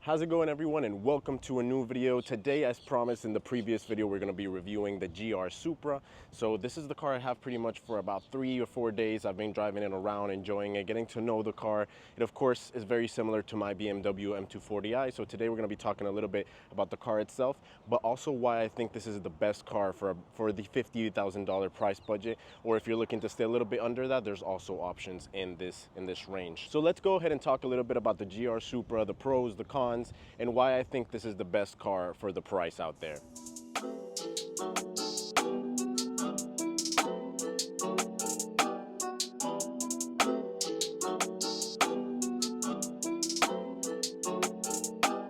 How's it going, everyone, and welcome to a new video. Today, as promised in the previous video, we're going to be reviewing the GR Supra. So this is the car I have pretty much for about 3 or 4 days. I've been driving it around, enjoying it, getting to know the car. It of course is very similar to my BMW M240i. So today we're going to be talking a little bit about the car itself, but also why I think this is the best car for the $58,000 price budget. Or if you're looking to stay a little bit under that, there's also options in this range. So let's go ahead and talk a little bit about the GR Supra, the pros, the cons, and why I think this is the best car for the price out there.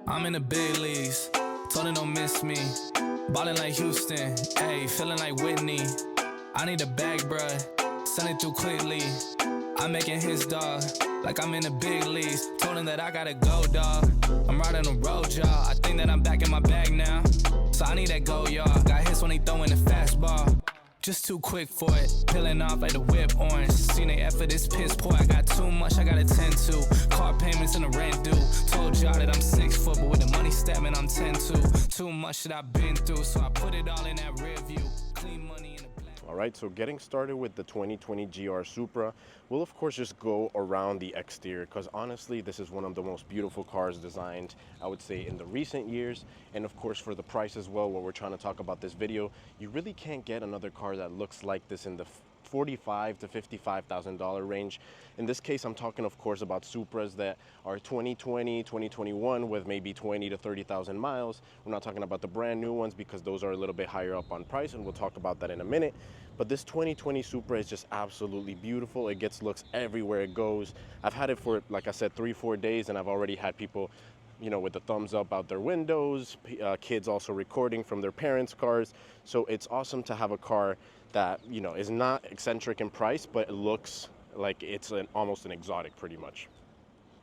I'm in the big leagues, told her don't miss me. Ballin' like Houston, ayy, feeling like Whitney. I need a bag, bruh, send it through quickly. I'm making his dog, like I'm in the big leagues. Told him that I gotta go, dog. I'm riding the road, y'all. I think that I'm back in my bag now. So I need that go, y'all. Got hits when he throwing the fastball. Just too quick for it, peeling off like the whip orange. Seen they effort, this piss poor. I got too much, I gotta tend to. Car payments and the rent due. Told y'all that I'm 6 foot, but with the money stabbing, I'm 10-2. Too much that I've been through, so I put it all in that rear view. Clean money in the black. All right, so getting started with the 2020 GR Supra, we'll of course just go around the exterior, because honestly, this is one of the most beautiful cars designed, I would say, in the recent years. And of course, for the price as well, what we're trying to talk about this video, you really can't get another car that looks like this in the $45,000 to $55,000 range. In this case, I'm talking, of course, about Supras that are 2020, 2021 with maybe 20 to 30,000 miles. We're not talking about the brand new ones because those are a little bit higher up on price, and we'll talk about that in a minute. But this 2020 Supra is just absolutely beautiful. It gets looks everywhere it goes. I've had it for, like I said, 3-4 days, and I've already had people, you know, with the thumbs up out their windows, kids also recording from their parents' cars. So it's awesome to have a car that, you know, is not eccentric in price, but it looks like it's almost an exotic pretty much.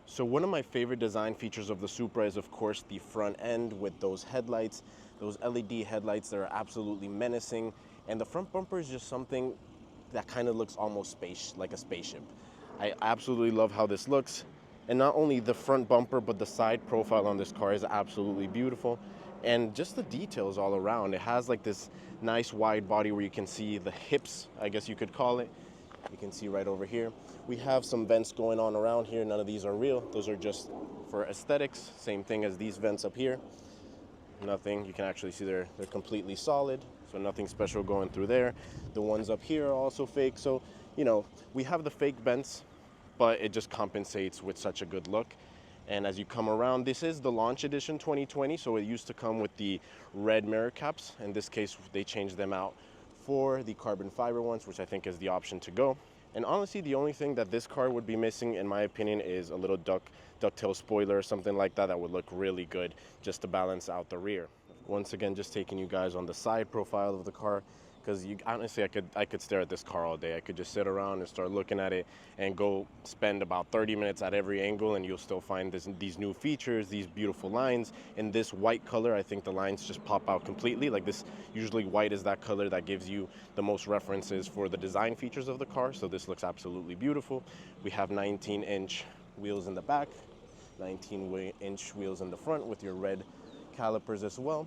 So one of my favorite design features of the Supra is, of course, the front end with those headlights, those LED headlights that are absolutely menacing. And the front bumper is just something that kind of looks almost like a spaceship. I absolutely love how this looks. And not only the front bumper, but the side profile on this car is absolutely beautiful. And just the details all around. It has like this nice wide body where you can see the hips, I guess you could call it. You can see right over here. We have some vents going on around here. None of these are real. Those are just for aesthetics. Same thing as these vents up here. Nothing. You can actually see they're completely solid. So nothing special going through there. The ones up here are also fake. So, you know, we have the fake vents, but it just compensates with such a good look. And as you come around, this is the launch edition 2020. So it used to come with the red mirror caps. In this case, they changed them out for the carbon fiber ones, which I think is the option to go. And honestly, the only thing that this car would be missing, in my opinion, is a little ducktail spoiler or something like that. That would look really good just to balance out the rear. Once again, just taking you guys on the side profile of the car, because honestly, I could stare at this car all day. I could just sit around and start looking at it and go spend about 30 minutes at every angle, and you'll still find these new features, these beautiful lines. In this white color, I think the lines just pop out completely. Like this, usually white is that color that gives you the most references for the design features of the car. So this looks absolutely beautiful. We have 19-inch wheels in the back, 19-inch wheels in the front with your red calipers as well.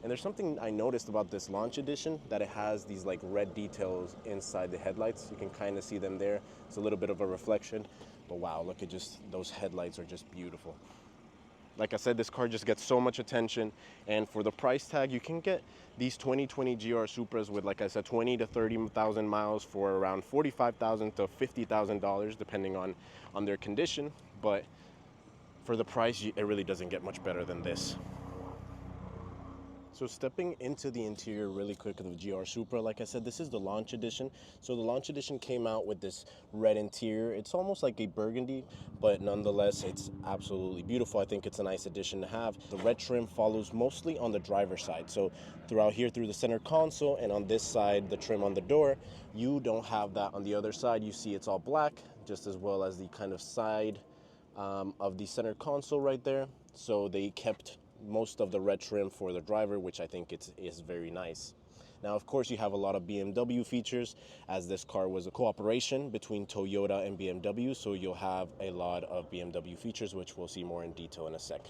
And there's something I noticed about this launch edition, that it has these like red details inside the headlights. You can kind of see them there. It's a little bit of a reflection, but wow, look at just those headlights are just beautiful. Like I said, this car just gets so much attention, and for the price tag, you can get these 2020 GR Supras with, like I said, 20 to 30,000 miles for around $45,000 to $50,000, depending on their condition. But for the price, it really doesn't get much better than this. So stepping into the interior really quick of the GR Supra, like I said, this is the launch edition. So the launch edition came out with this red interior. It's almost like a burgundy, but nonetheless, it's absolutely beautiful. I think it's a nice addition to have. The red trim follows mostly on the driver's side. So throughout here, through the center console, and on this side, the trim on the door, you don't have that. On the other side, you see it's all black, just as well as the kind of side of the center console right there. So they kept most of the red trim for the driver, which I think is very nice. Now, of course, you have a lot of BMW features, as this car was a cooperation between Toyota and BMW, so you'll have a lot of BMW features, which we'll see more in detail in a sec.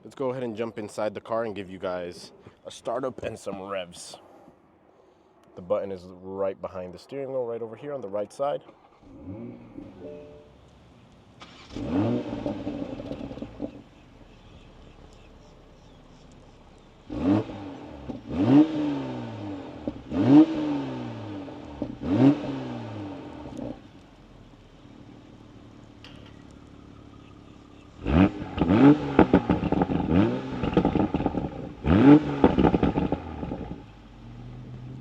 Let's go ahead and jump inside the car and give you guys a startup and some revs. The button is right behind the steering wheel, right over here on the right side.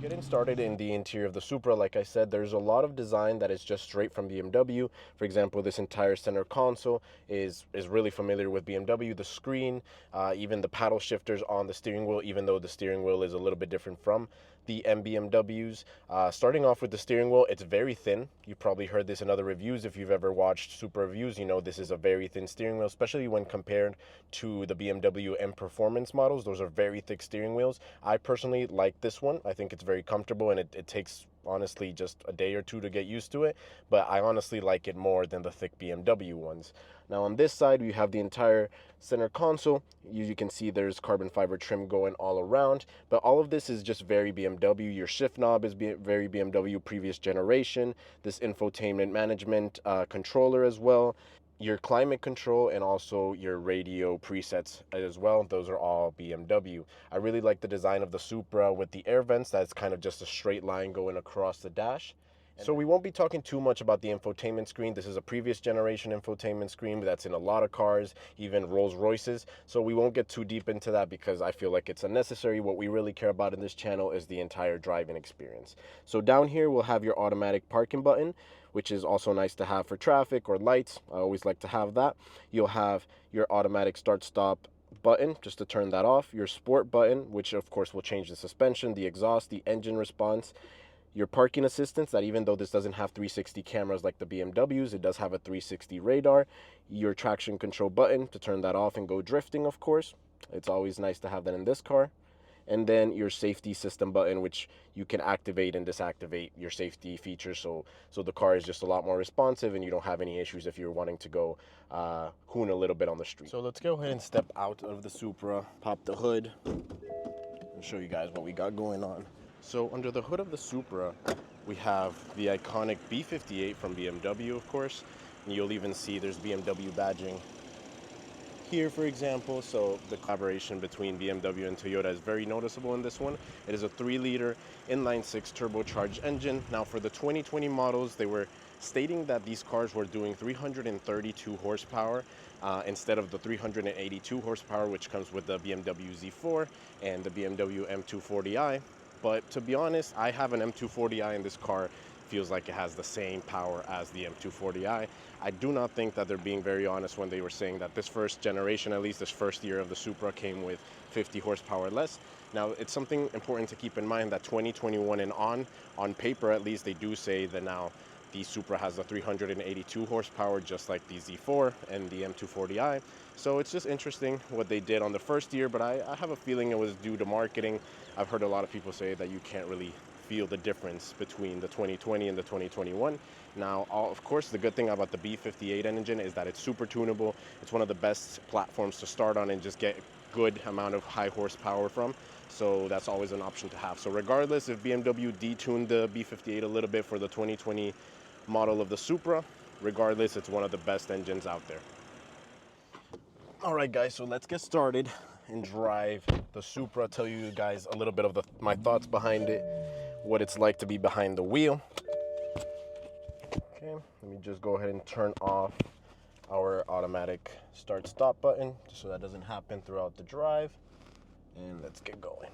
Getting started in the interior of the Supra, like I said, there's a lot of design that is just straight from BMW. For example, this entire center console is really familiar with BMW. The screen, even the paddle shifters on the steering wheel, even though the steering wheel is a little bit different from the MBMWs. Starting off with the steering wheel, it's very thin. You probably heard this in other reviews. If you've ever watched Supra reviews, you know this is a very thin steering wheel, especially when compared to the BMW M Performance models. Those are very thick steering wheels. I personally like this one. I think it's very comfortable, and it takes honestly just a day or two to get used to it, but I honestly like it more than the thick BMW ones. Now on this side, we have the entire center console. You can see there's carbon fiber trim going all around, but all of this is just very BMW. Your shift knob is very BMW previous generation. This infotainment management controller as well. Your climate control and also your radio presets as well. Those are all BMW. I really like the design of the Supra with the air vents. That's kind of just a straight line going across the dash. So we won't be talking too much about the infotainment screen. This is a previous generation infotainment screen that's in a lot of cars, even Rolls Royces. So we won't get too deep into that because I feel like it's unnecessary. What we really care about in this channel is the entire driving experience. So down here, we'll have your automatic parking button, which is also nice to have for traffic or lights. I always like to have that. You'll have your automatic start-stop button just to turn that off, your sport button, which of course will change the suspension, the exhaust, the engine response, your parking assistance, that even though this doesn't have 360 cameras like the BMWs, it does have a 360 radar, your traction control button to turn that off and go drifting, of course. It's always nice to have that in this car. And then your safety system button, which you can activate and disactivate your safety features, so the car is just a lot more responsive and you don't have any issues if you're wanting to go hoon a little bit on the street. So let's go ahead and step out of the Supra, pop the hood, and show you guys what we got going on. So under the hood of the Supra, we have the iconic B58 from BMW, of course. And you'll even see there's BMW badging here, for example. So the collaboration between BMW and Toyota is very noticeable in this one. It is a 3-liter inline-6 turbocharged engine. Now for the 2020 models, they were stating that these cars were doing 332 horsepower instead of the 382 horsepower, which comes with the BMW Z4 and the BMW M240i. But to be honest, I have an M240i and this car feels like it has the same power as the M240i. I do not think that they're being very honest when they were saying that this first generation, at least this first year of the Supra, came with 50 horsepower less. Now, it's something important to keep in mind that 2021 and on paper at least, they do say that now the Supra has the 382 horsepower, just like the Z4 and the M240i. So it's just interesting what they did on the first year, but I have a feeling it was due to marketing. I've heard a lot of people say that you can't really feel the difference between the 2020 and the 2021. Now, of course, the good thing about the B58 engine is that it's super tunable. It's one of the best platforms to start on and just get good amount of high horsepower from. So that's always an option to have. So regardless if BMW detuned the B58 a little bit for the 2020 model of the Supra, regardless, it's one of the best engines out there. All right, guys, so let's get started and drive the Supra, tell you guys a little bit of my thoughts behind it, what it's like to be behind the wheel. Okay, let me just go ahead and turn off our automatic start-stop button so that doesn't happen throughout the drive, and let's get going.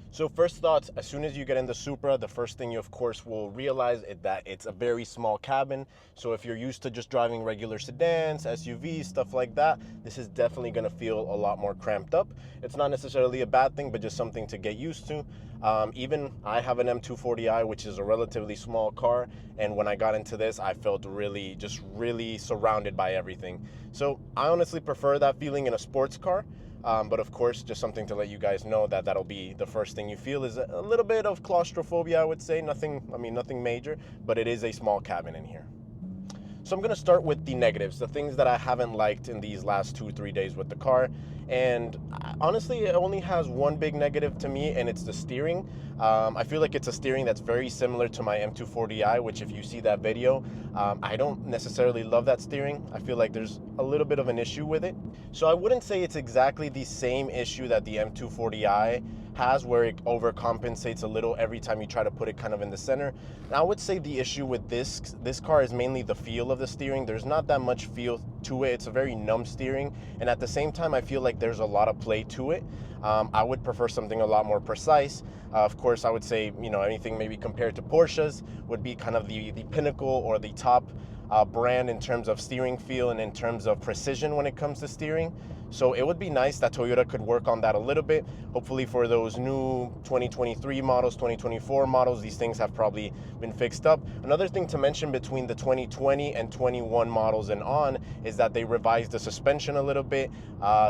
So first thoughts, as soon as you get in the Supra, the first thing you of course will realize is that it's a very small cabin. So if you're used to just driving regular sedans, SUVs, stuff like that, this is definitely gonna feel a lot more cramped up. It's not necessarily a bad thing, but just something to get used to. Even I have an M240i, which is a relatively small car, and when I got into this, I felt really surrounded by everything. So I honestly prefer that feeling in a sports car. But of course, just something to let you guys know that that'll be the first thing you feel is a little bit of claustrophobia, I would say. Nothing major, but it is a small cabin in here. So I'm gonna start with the negatives, the things that I haven't liked in these last 2-3 days with the car. And honestly, it only has one big negative to me, and it's the steering. I feel like it's a steering that's very similar to my M240i, which if you see that video, I don't necessarily love that steering. I feel like there's a little bit of an issue with it. So I wouldn't say it's exactly the same issue that the M240i has, where it overcompensates a little every time you try to put it kind of in the center. And I would say the issue with this car is mainly the feel of the steering. There's not that much feel to it. It's a very numb steering, and at the same time I feel like there's a lot of play to it. I would prefer something a lot more precise. Of course, I would say, you know, anything maybe compared to Porsches would be kind of the pinnacle or the top brand in terms of steering feel and in terms of precision when it comes to steering. So it would be nice that Toyota could work on that a little bit. Hopefully for those new 2023 models, 2024 models, these things have probably been fixed up. Another thing to mention between the 2020 and 21 models and on is that they revised the suspension a little bit.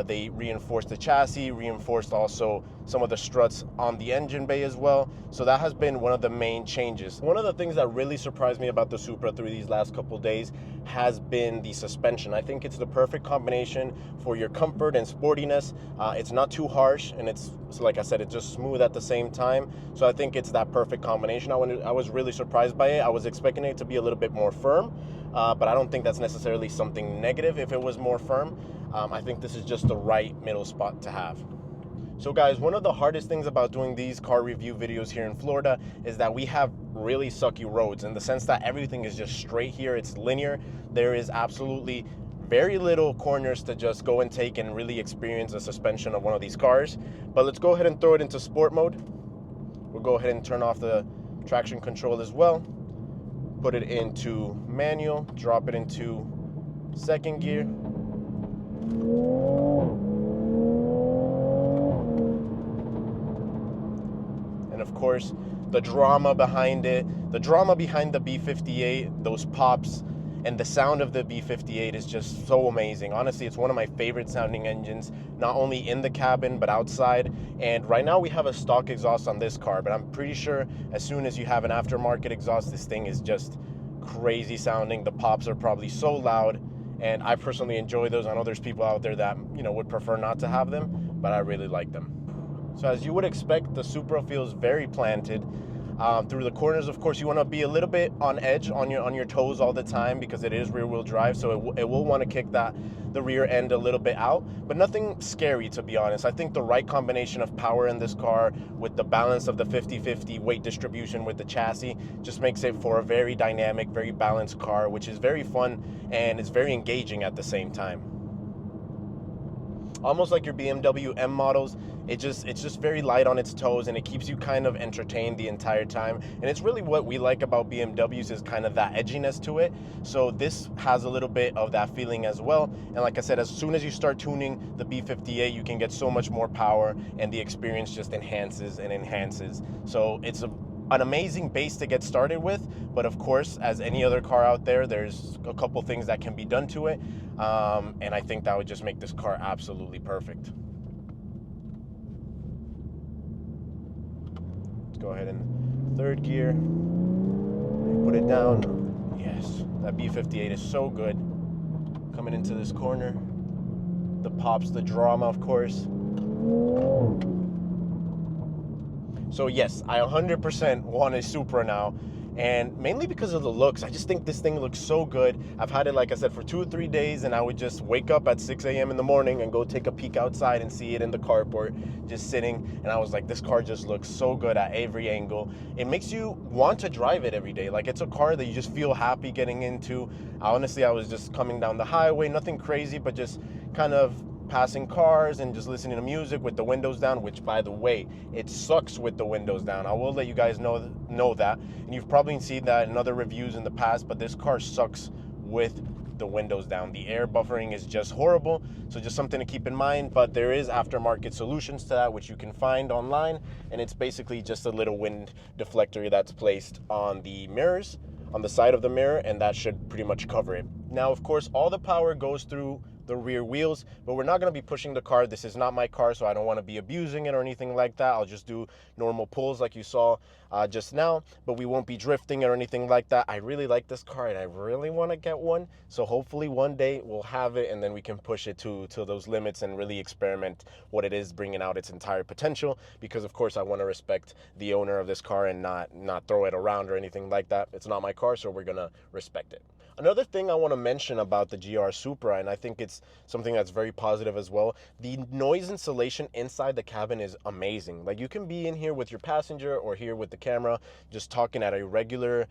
They reinforced the chassis, reinforced also some of the struts on the engine bay as well. So that has been one of the main changes. One of the things that really surprised me about the Supra through these last couple days has been the suspension. I think it's the perfect combination for your comfort and sportiness. It's not too harsh, and it's, like I said, it's just smooth at the same time. So I think it's that perfect combination. I was really surprised by it. I was expecting it to be a little bit more firm, but I don't think that's necessarily something negative if it was more firm. I think this is just the right middle spot to have. So guys, one of the hardest things about doing these car review videos here in Florida is that we have really sucky roads, in the sense that everything is just straight here. It's linear. There is absolutely very little corners to just go and take and really experience the suspension of one of these cars. But let's go ahead and throw it into sport mode. We'll go ahead and turn off the traction control as well. Put it into manual, drop it into second gear. And of course, the drama behind it, the drama behind the B58, those pops, and the sound of the B58 is just so amazing. Honestly, it's one of my favorite sounding engines, not only in the cabin, but outside. And right now we have a stock exhaust on this car, but I'm pretty sure as soon as you have an aftermarket exhaust, this thing is just crazy sounding. The pops are probably so loud, and I personally enjoy those. I know there's people out there that, you know, would prefer not to have them, but I really like them. So as you would expect, the Supra feels very planted. Through the corners, of course, you want to be a little bit on edge, on your toes all the time, because it is rear-wheel drive, so it will want to kick the rear end a little bit out, but nothing scary, to be honest. I think the right combination of power in this car with the balance of the 50-50 weight distribution with the chassis just makes it for a very dynamic, very balanced car, which is very fun and it's very engaging at the same time. Almost like your BMW M models, it's just very light on its toes, and it keeps you kind of entertained the entire time. And it's really what we like about BMWs, is kind of that edginess to it. So this has a little bit of that feeling as well. And like I said, as soon as you start tuning the B58, you can get so much more power, and the experience just enhances and enhances. So it's an amazing base to get started with, but of course, as any other car out there, there's a couple things that can be done to it, and I think that would just make this car absolutely perfect. Let's go ahead and third gear, put it down. Yes, that B58 is so good. Coming into this corner, the pops, the drama, of course. So yes, I 100% want a Supra now, and mainly because of the looks. I just think this thing looks so good. I've had it, like I said, for 2 or 3 days, and I would just wake up at 6 a.m. in the morning and go take a peek outside and see it in the carport, just sitting, and I was like, this car just looks so good at every angle. It makes you want to drive it every day. Like, it's a car that you just feel happy getting into. Honestly, I was just coming down the highway, nothing crazy, but just kind of passing cars and just listening to music with the windows down, which, by the way, it sucks with the windows down. I will let you guys know that, and you've probably seen that in other reviews in the past, but this car sucks with the windows down. The air buffering is just horrible, so just something to keep in mind. But there is aftermarket solutions to that, which you can find online, and it's basically just a little wind deflector that's placed on the mirrors, on the side of the mirror, and that should pretty much cover it. Now, of course, all the power goes through the rear wheels, but we're not going to be pushing the car. This is not my car, so I don't want to be abusing it or anything like that. I'll just do normal pulls like you saw just now, but we won't be drifting or anything like that. I really like this car and I really want to get one, so hopefully one day we'll have it and then we can push it to those limits and really experiment what it is, bringing out its entire potential, because of course I want to respect the owner of this car and not throw it around or anything like that. It's not my car, so we're gonna respect it. Another thing I want to mention about the GR Supra, and I think it's something that's very positive as well, the noise insulation inside the cabin is amazing. Like, you can be in here with your passenger or here with the camera just talking at a regular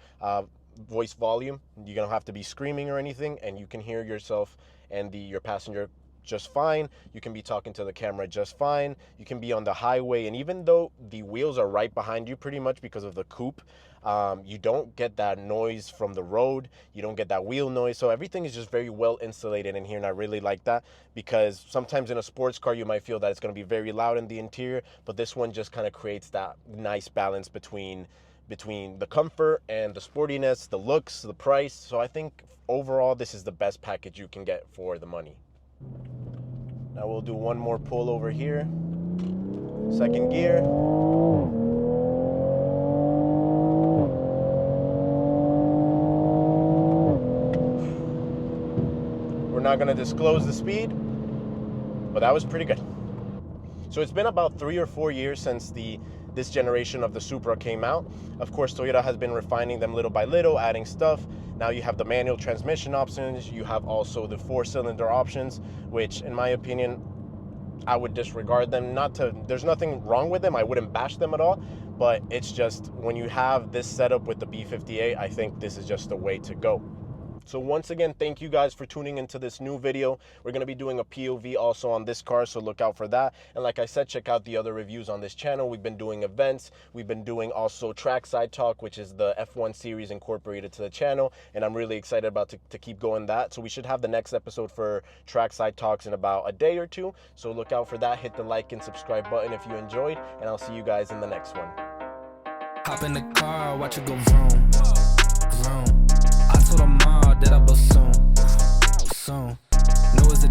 voice volume. You don't have to be screaming or anything, and you can hear yourself and your passenger just fine. You can be talking to the camera just fine. You can be on the highway, and even though the wheels are right behind you pretty much because of the coupe, you don't get that noise from the road. You don't get that wheel noise. So everything is just very well insulated in here, and I really like that, because sometimes in a sports car you might feel that it's going to be very loud in the interior, but this one just kind of creates that nice balance between the comfort and the sportiness, the looks, the price. So I think overall this is the best package you can get for the money. Now we'll do one more pull over here. Second gear. We're not going to disclose the speed, but that was pretty good. So it's been about 3 or 4 years since this generation of the Supra came out. Of course, Toyota has been refining them little by little, adding stuff. Now you have the manual transmission options. You have also the 4-cylinder options, which in my opinion, I would disregard them. There's nothing wrong with them. I wouldn't bash them at all, but it's just when you have this setup with the B58, I think this is just the way to go. So once again, thank you guys for tuning into this new video. We're going to be doing a POV also on this car, so look out for that. And like I said, check out the other reviews on this channel. We've been doing events. We've been doing also Trackside Talk, which is the F1 series incorporated to the channel. And I'm really excited about to keep going that. So we should have the next episode for Trackside Talks in about a day or two. So look out for that. Hit the like and subscribe button if you enjoyed. And I'll see you guys in the next one. Hop in the car, watch it go vroom, vroom. I told her mom that I was soon. Knew it was a